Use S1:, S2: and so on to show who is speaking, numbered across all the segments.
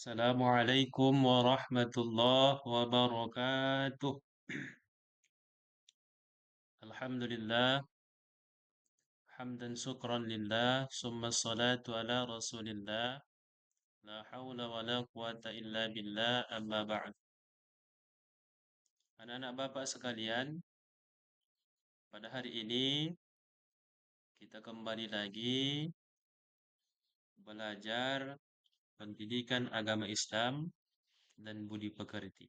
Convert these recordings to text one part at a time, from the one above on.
S1: Assalamualaikum warahmatullahi wabarakatuh. Alhamdulillah, hamdan syukran lillah, summa salatu ala rasulillah, la hawla wa la quwata illa billah, amma ba'd. Anak-anak bapak sekalian, pada hari ini kita kembali lagi belajar pendidikan agama Islam dan budi pekerti.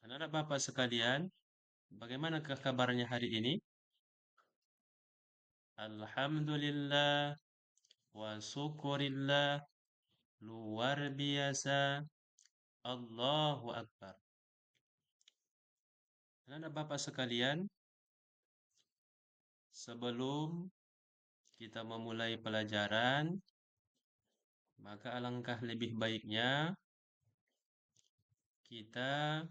S1: Anak-anak bapak sekalian, bagaimanakah kabarnya hari ini? Alhamdulillah wa syukurillah, luar biasa, Allahu Akbar. Anak Bapak sekalian, sebelum kita memulai pelajaran, maka alangkah lebih baiknya kita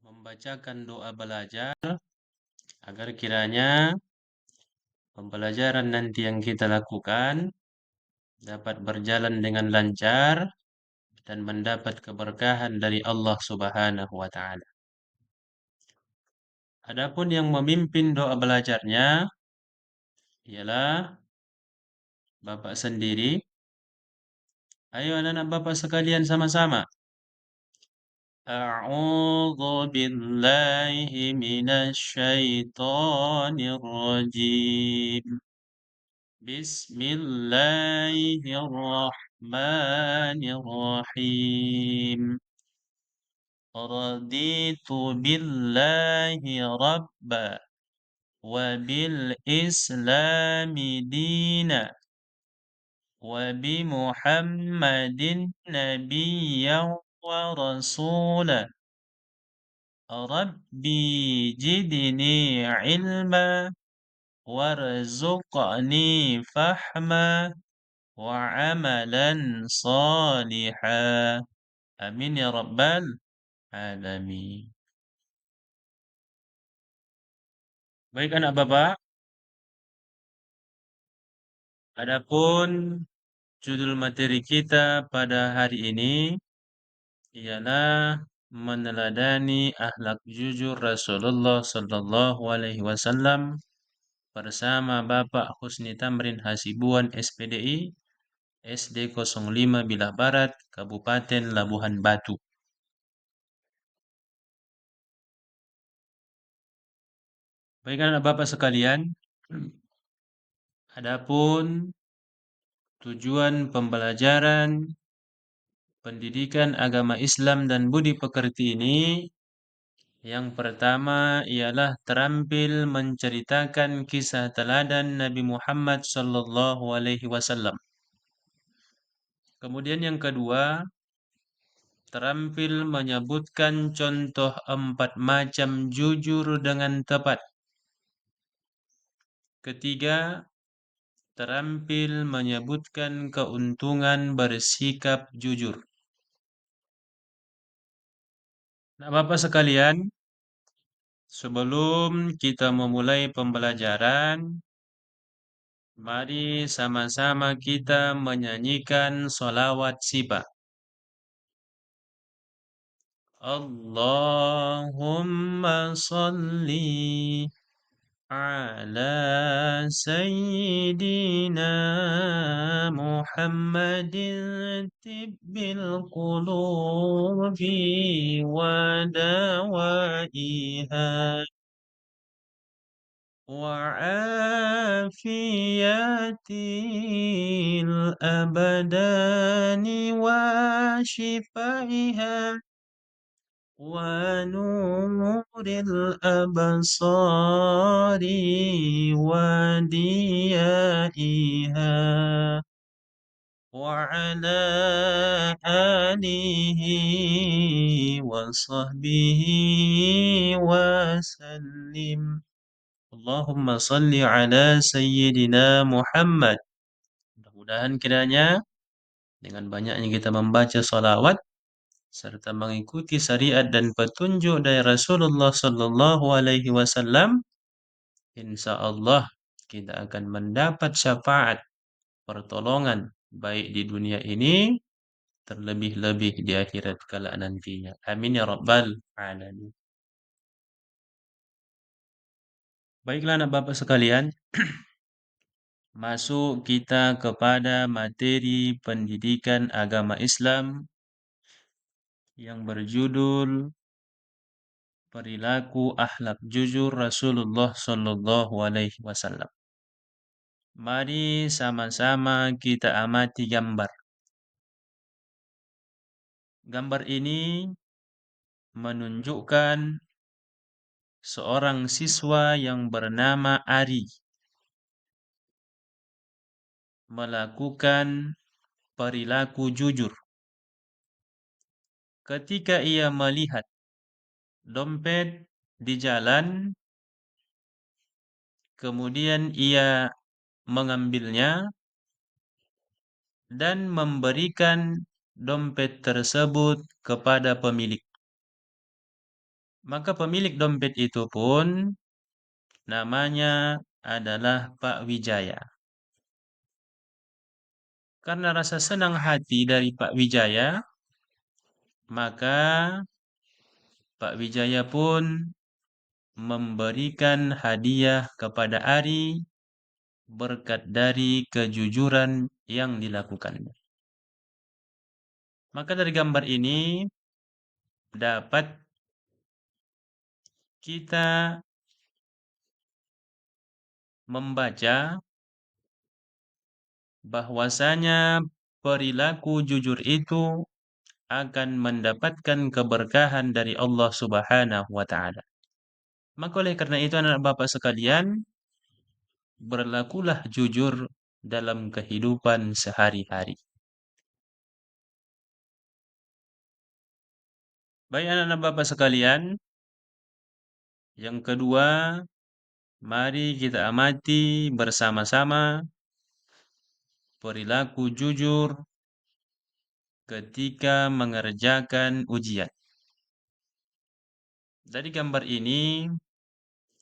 S1: membacakan doa belajar agar kiranya pembelajaran nanti yang kita lakukan dapat berjalan dengan lancar dan mendapat keberkahan dari Allah Subhanahu wa taala. Adapun yang memimpin doa belajarnya ialah Bapak sendiri. Ayo anak-anak Bapak sekalian sama-sama. A'udzu billahi minasy syaithanir rajim. Bismillahirrahmanirrahim. Raditu billahi rabba wa bil islami dina وبمحمد نبيا ورسولا ربي جدني علما وارزقني فهما وعملا صالحا آمين يا رب العالمين. Baik anak bapak, adapun judul materi kita pada hari ini ialah meneladani akhlak jujur Rasulullah Sallallahu Alaihi Wasallam bersama Bapak Husni Tamrin Hasibuan SPDI SD 05 Bilah Barat Kabupaten Labuhan Batu. Baik anak Bapak sekalian, adapun tujuan pembelajaran pendidikan agama Islam dan budi pekerti ini, yang pertama ialah terampil menceritakan kisah teladan Nabi Muhammad sallallahu alaihi wasallam. Kemudian yang kedua, terampil menyebutkan contoh 4 macam jujur dengan tepat. Ketiga, terampil menyebutkan keuntungan bersikap jujur. Nah, Bapak sekalian, sebelum kita memulai pembelajaran, mari sama-sama kita menyanyikan sholawat Sipa. Allahumma salli ala sayyidina Muhammadin tibbil qulubi wa dawaiha وعافية الأبدان وشفائها ونور الأبصار وديائها وعلى آله وصحبه وسلم. Allahumma salli ala sayyidina Muhammad. Mudah-mudahan kiranya dengan banyaknya kita membaca salawat serta mengikuti syariat dan petunjuk dari Rasulullah sallallahu alaihi wasallam, insya Allah kita akan mendapat syafaat pertolongan baik di dunia ini terlebih-lebih di akhirat kelak nantinya. Amin ya rabbal alamin. Baiklah anak Bapak sekalian, masuk kita kepada materi pendidikan agama Islam yang berjudul Perilaku Akhlak Jujur Rasulullah Sallallahu Alaihi Wasallam. Mari sama-sama kita amati gambar. Gambar ini menunjukkan seorang siswa yang bernama Ari melakukan perilaku jujur ketika ia melihat dompet di jalan, kemudian ia mengambilnya dan memberikan dompet tersebut kepada pemilik. Maka pemilik dompet itu pun namanya adalah Pak Wijaya. Karena rasa senang hati dari Pak Wijaya, maka Pak Wijaya pun memberikan hadiah kepada Ari berkat dari kejujuran yang dilakukannya. Maka dari gambar ini dapat kita membaca bahwasanya perilaku jujur itu akan mendapatkan keberkahan dari Allah Subhanahu wa taala. Maka oleh karena itu anak Bapak sekalian, berlakulah jujur dalam kehidupan sehari-hari. Baik anak-anak Bapak sekalian, yang kedua, mari kita amati bersama-sama perilaku jujur ketika mengerjakan ujian. Dari gambar ini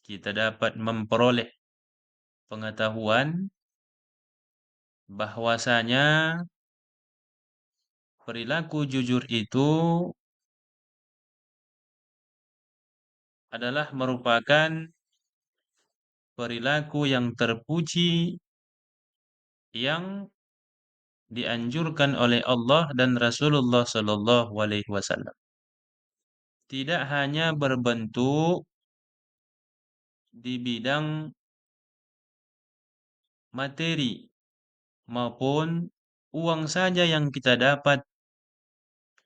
S1: kita dapat memperoleh pengetahuan bahwasanya perilaku jujur itu adalah merupakan perilaku yang terpuji yang dianjurkan oleh Allah dan Rasulullah Shallallahu Alaihi Wasallam. Tidak hanya berbentuk di bidang materi maupun uang saja yang kita dapat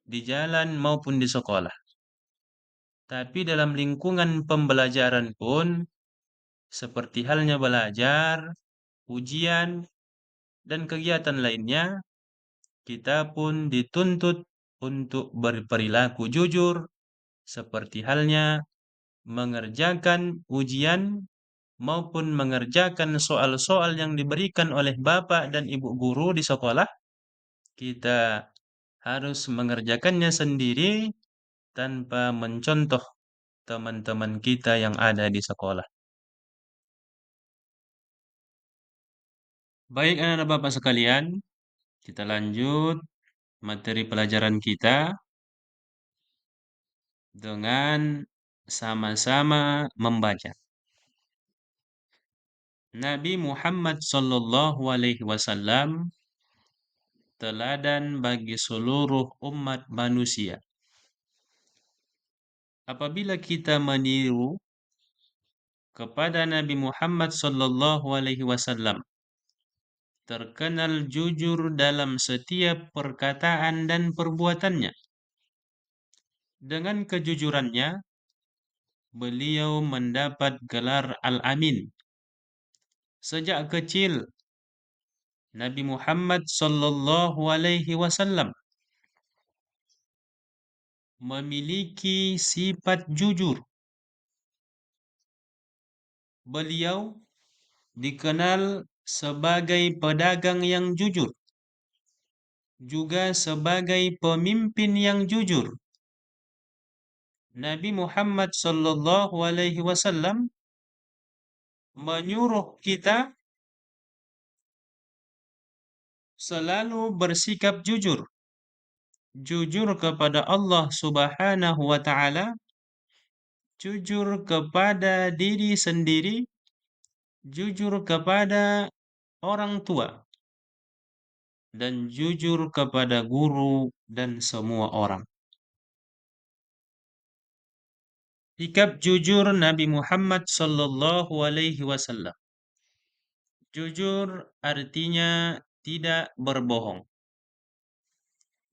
S1: di jalan maupun di sekolah. Tapi dalam lingkungan pembelajaran pun, seperti halnya belajar, ujian, dan kegiatan lainnya, kita pun dituntut untuk berperilaku jujur, seperti halnya mengerjakan ujian maupun mengerjakan soal-soal yang diberikan oleh bapak dan ibu guru di sekolah, kita harus mengerjakannya sendiri tanpa mencontoh teman-teman kita yang ada di sekolah. Baik anak-anak Bapak sekalian, kita lanjut materi pelajaran kita dengan sama-sama membaca. Nabi Muhammad Sallallahu Alaihi Wasallam teladan bagi seluruh umat manusia. Apabila kita meniru kepada Nabi Muhammad Sallallahu Alaihi Wasallam, terkenal jujur dalam setiap perkataan dan perbuatannya. Dengan kejujurannya, beliau mendapat gelar Al-Amin. Sejak kecil, Nabi Muhammad Sallallahu Alaihi Wasallam memiliki sifat jujur. Beliau dikenal sebagai pedagang yang jujur, juga sebagai pemimpin yang jujur. Nabi Muhammad Sallallahu Alaihi Wasallam menyuruh kita Selalu bersikap jujur. Jujur kepada Allah Subhanahu wa Ta'ala, jujur kepada diri sendiri, jujur kepada orang tua, dan jujur kepada guru dan semua orang. Sikap jujur Nabi Muhammad sallallahu alaihi wasallam. Jujur artinya tidak berbohong.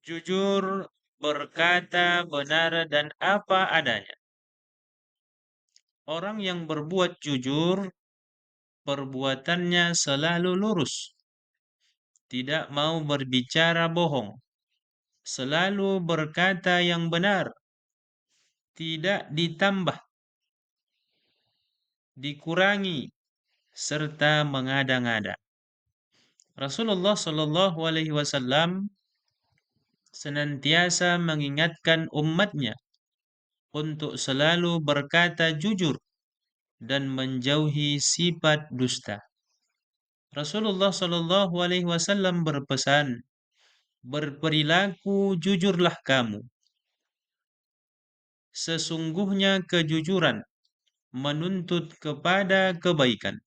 S1: Jujur berkata benar dan apa adanya. Orang yang berbuat jujur, perbuatannya selalu lurus. Tidak mau berbicara bohong. Selalu berkata yang benar. Tidak ditambah, dikurangi, serta mengada-ngada. Rasulullah Shallallahu Alaihi Wasallam senantiasa mengingatkan umatnya untuk selalu berkata jujur dan menjauhi sifat dusta. Rasulullah Shallallahu Alaihi Wasallam berpesan, berperilaku jujurlah kamu. Sesungguhnya kejujuran menuntut kepada kebaikan.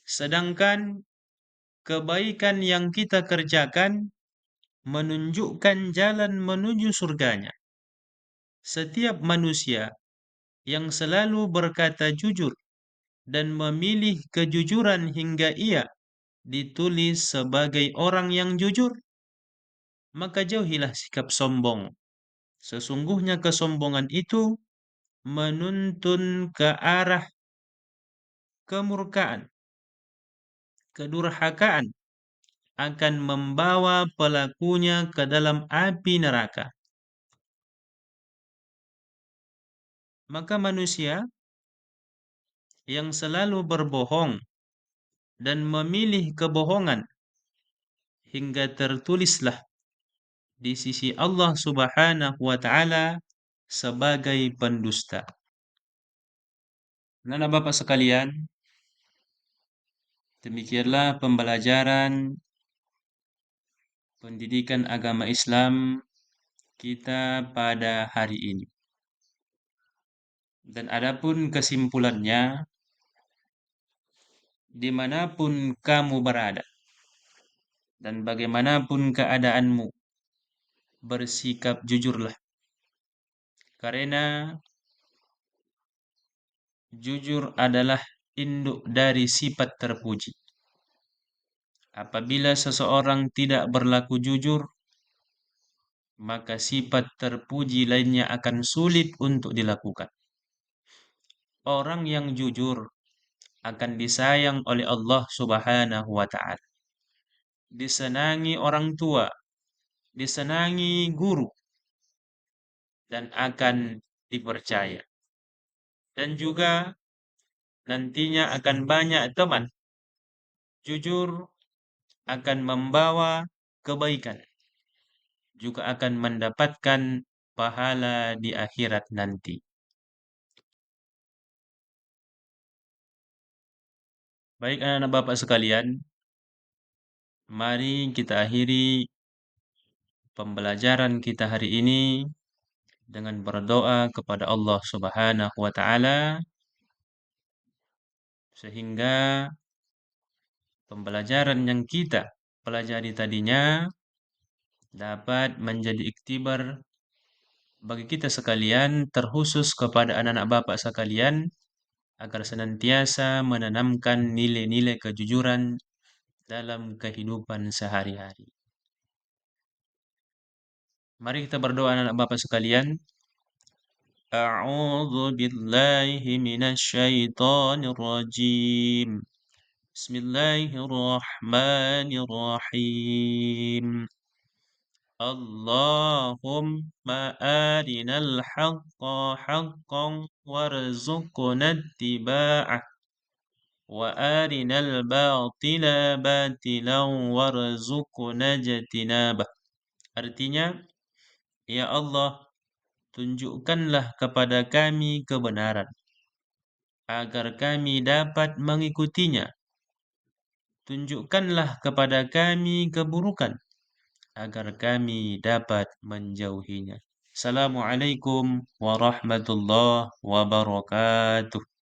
S1: Sedangkan kebaikan yang kita kerjakan menunjukkan jalan menuju surganya. Setiap manusia yang selalu berkata jujur dan memilih kejujuran hingga ia ditulis sebagai orang yang jujur, maka jauhilah sikap sombong. Sesungguhnya kesombongan itu menuntun ke arah kemurkaan, kedurhakaan, akan membawa pelakunya ke dalam api neraka. Maka manusia yang selalu berbohong dan memilih kebohongan hingga tertulislah di sisi Allah Subhanahu wa Ta'ala sebagai pendusta. Anak Bapak sekalian, demikianlah pembelajaran pendidikan agama Islam kita pada hari ini. Dan adapun kesimpulannya, dimanapun kamu berada dan bagaimanapun keadaanmu, bersikap jujurlah. Karena jujur adalah induk dari sifat terpuji. Apabila seseorang tidak berlaku jujur, maka sifat terpuji lainnya akan sulit untuk dilakukan. Orang yang jujur akan disayang oleh Allah Subhanahu wa Ta'ala. Disenangi orang tua, disenangi guru, dan akan dipercaya. Dan juga nantinya akan banyak teman. Jujur akan membawa kebaikan, juga akan mendapatkan pahala di akhirat nanti. Baik anak-anak Bapak sekalian, mari kita akhiri pembelajaran kita hari ini dengan berdoa kepada Allah Subhanahu wa Ta'ala, sehingga pembelajaran yang kita pelajari tadinya dapat menjadi iktibar bagi kita sekalian, terkhusus kepada anak-anak Bapak sekalian, agar senantiasa menanamkan nilai-nilai kejujuran dalam kehidupan sehari-hari. Mari kita berdoa anak-anak Bapak sekalian. A'udzu billahi minasy syaithanir rajim. Bismillahirrahmanirrahim. Allahumma arinal haqqa haqqan warzuqna ittiba'ah wa arinal batila batilan warzuqna ijtinabah. Artinya, ya Allah, tunjukkanlah kepada kami kebenaran agar kami dapat mengikutinya, tunjukkanlah kepada kami keburukan agar kami dapat menjauhinya. Assalamualaikum warahmatullahi wabarakatuh.